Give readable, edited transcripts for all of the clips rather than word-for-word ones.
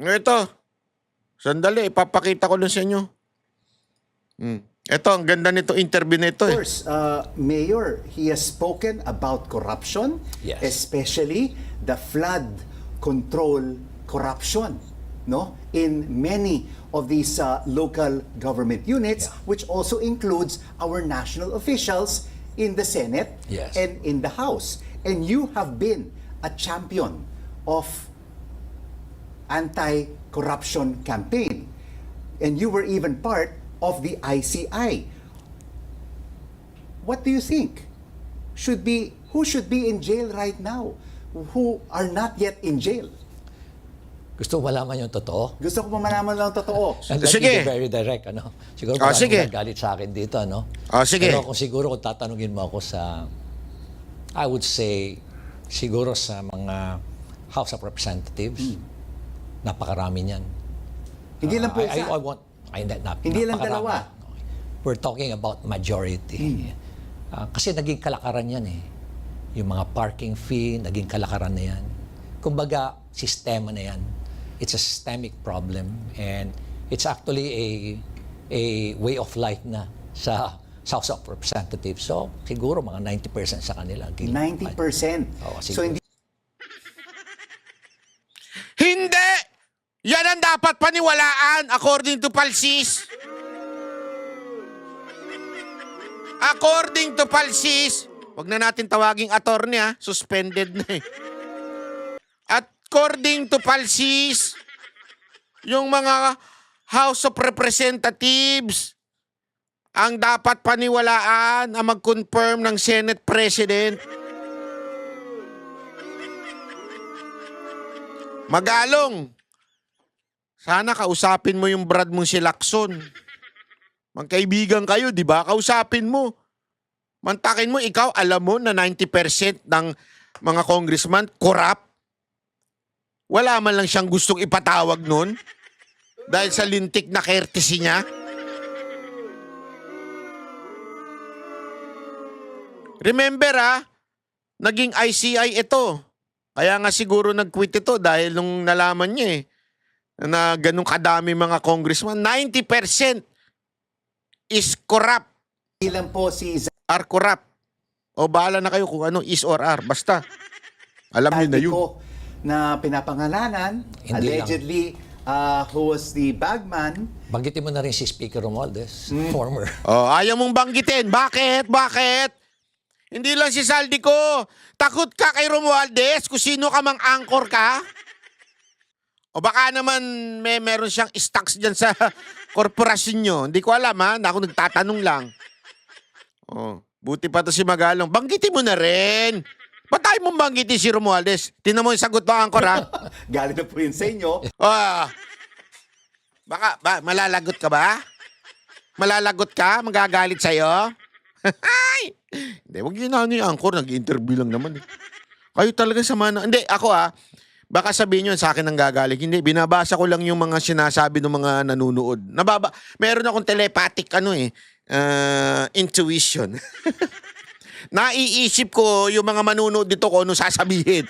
Ito, sandali, ipapakita ko lang sa inyo. Ito, ang ganda nito interview nito. Of course, Mayor, he has spoken about corruption, Yes. especially the flood control corruption, no, in many of these local government units, Yeah. which also includes our national officials in the Senate Yes. and in the House. And you have been a champion of anti-corruption campaign, and you were even part of the ICI. What do you think? Who should be in jail right now? Who are not yet in jail? Gusto mo malaman yung totoo? Gusto ko pa malaman lang ang totoo. And let Sige. me be very direct, ano? Siguro Sige. maraming nagalit sa akin dito, ano? Sige. Pero kung siguro kung tatanungin mo ako sa, I would say, siguro sa mga House of Representatives, napakarami niyan. Hindi lang po isa. Hindi lang napakarami. dalawa. We're talking about majority. Kasi naging kalakaran yan eh. Yung mga parking fee, naging kalakaran na yan. Kumbaga, sistema na yan. It's a systemic problem and it's actually a way of life na sa House of Representatives. So, siguro mga 90% sa kanila. 90%. Oo, So siguro. Hindi! Yan ang dapat paniwalaan according to Palsis. According to Palsis, wag na natin tawaging attorney suspended na eh. According to Palsis, yung mga House of Representatives ang dapat paniwalaan ang mag-confirm ng Senate President. Magalong, sana kausapin mo yung brad mong si Lacson. Magkaibigan kayo, di ba? Kausapin mo. Mantakin mo, ikaw, alam mo na 90% ng mga congressman corrupt. Wala man lang siyang gustong ipatawag nun dahil sa lintik na courtesy niya. Remember naging ICI ito. Kaya nga siguro nag-quit ito dahil nung nalaman niya na ganun kadami mga congressman, 90% is corrupt. ilan po si Are corrupt. O bahala na kayo kung ano is or are. Basta, alam niyo na yun. Zaldico na pinapangalanan, Hindi allegedly, who was the bagman. Banggitin mo na rin si Speaker Romualdez, former. Oh, ayaw mong banggitin. Bakit? Bakit? Hindi lang si Zaldico. Takot ka kay Romualdez kung sino ka mang anchor ka? O baka naman meron siyang stocks dyan sa korporasyon nyo. Hindi ko alam Ako nagtatanong lang. Oh, buti pa to si Magalong. Banggitin mo na rin. Ba't tayo mong banggitin si Romualdez? Tingnan mo yung sagot mo, anchor Galing na po yun sa inyo. Malalagot ka ba? Malalagot ka? Magagalit sa'yo? Hindi, wag yun yung anchor. Nag-interview lang naman. Kayo talaga sama na. Hindi, ako baka sabihin nyo sa akin ang gagaling. Hindi, binabasa ko lang yung mga sinasabi ng mga nanunood. Meron akong telepathic intuition. Naiisip ko yung mga manunood dito ko ano sasabihin.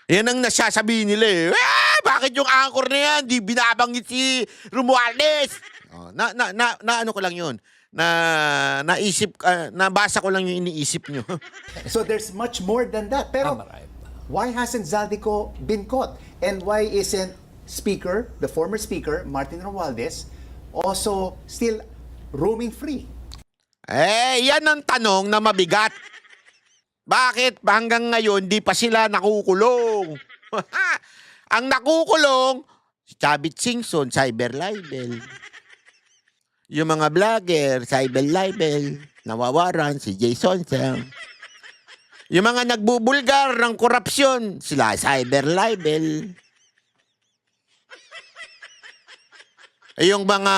Yan ang nasasabihin nila bakit yung anchor na yan? Di binabanggit si Romualdez. Ano ko lang yun. Nabasa ko lang yung iniisip nyo. So there's much more than that. Pero why hasn't Zaldico been caught? And why isn't the former speaker, Martin Romualdez, also still roaming free? Yan ang tanong na mabigat. Bakit hanggang ngayon di pa sila nakukulong? Ang nakukulong, si Chavit Singson, cyber libel. Yung mga vlogger, cyber libel, nawawaran, si Jason Sang. Yung mga nagbubulgar ng korupsyon, sila cyber libel. Yung mga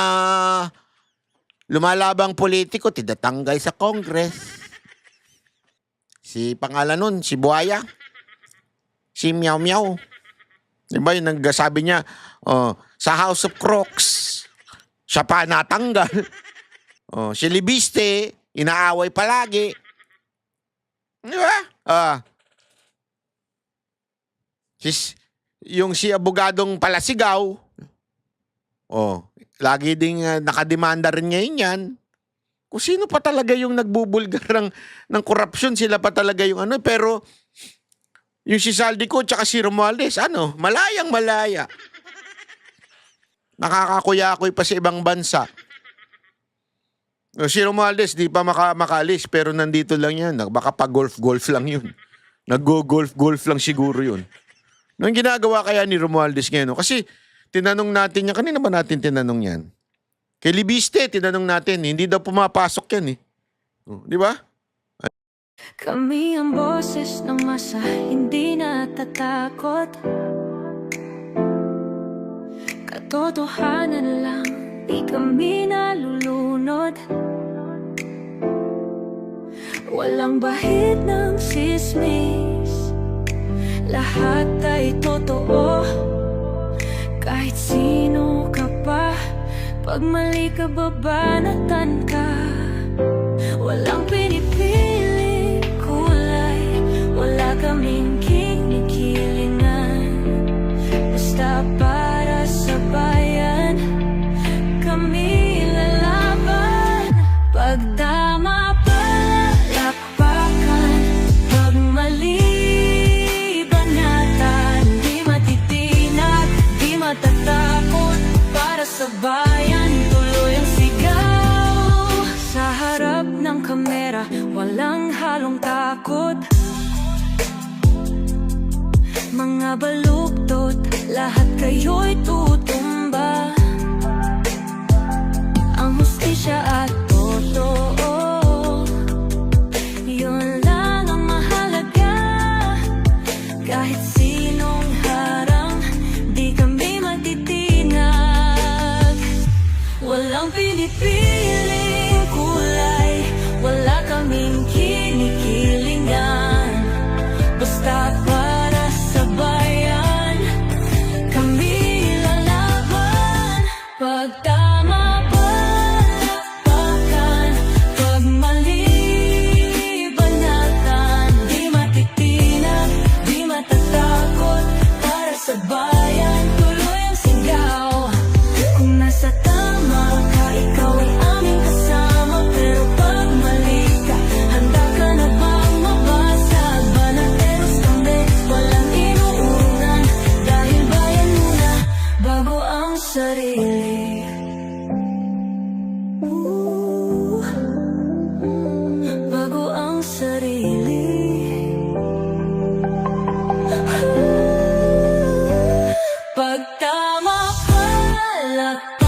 lumalabang politiko, tinatanggal sa Congress. Si pangalan nun, si Buhaya. Si Meow Meow. Diba yung nagsabi niya, sa House of Crocs, siya pa natanggal. Si Libiste, inaaway palagi. Diba? Yung si abogadong palasigaw, Oh, lagi ding nakademanda rin ngayon yan. Kung sino pa talaga yung nagbubulgar ng korupsyon, sila pa talaga yung ano. Pero yung si Saldico tsaka si Romualdez, malayang malaya. Nakakakuya-kuy pa sa ibang bansa. Si Romualdez, di pa makalis, pero nandito lang yan. Baka pa golf-golf lang yun. Nag-go-golf-golf lang siguro yun. Anong ginagawa kaya ni Romualdez ngayon? Kasi tinanong natin yan. Kanina ba natin tinanong yan? Kay Libiste, tinanong natin. Hindi daw pumapasok yan eh. Di ba? Kami ang boses ng masa, hindi natatakot. Katotohanan lang, di kami nalulunod. Walang bahid ng sismis, lahat ay totoo. Kahit sino ka pa, pag mali ka babanatan ka. Walang pinipili kulay, wala kaming kinikilingan. Basta para sa bayan, kami lalaban. Pag tama palakpakan, pag mali banatan. Di matitinag, di matatakot, para sa bayan tuloy ang sigaw. Sa harap ng kamera, walang halong takot. Mga baluktot, lahat kayo'y tutumba. Ang hustisya at totoo, yun lang ang mahalaga. Kahit sinong harang, di kami matitinag. Walang pinipiling kulay, wala kaming kinikilingan. Basta para sa bayan, kami lalaban. Pag tama palakpakan, pag mali banatan. Di matitinag, di matatakot, para sa bayan tuloy ang sigaw. Kung nasa tama ka, ikaw ay aming kasama. Pero pag mali ka, handa ka na bang mabasag? Banateros kami, walang inuunan. Dahil bayan muna, bago ang sarili. Bago ang sarili. Pag tama palakpakan,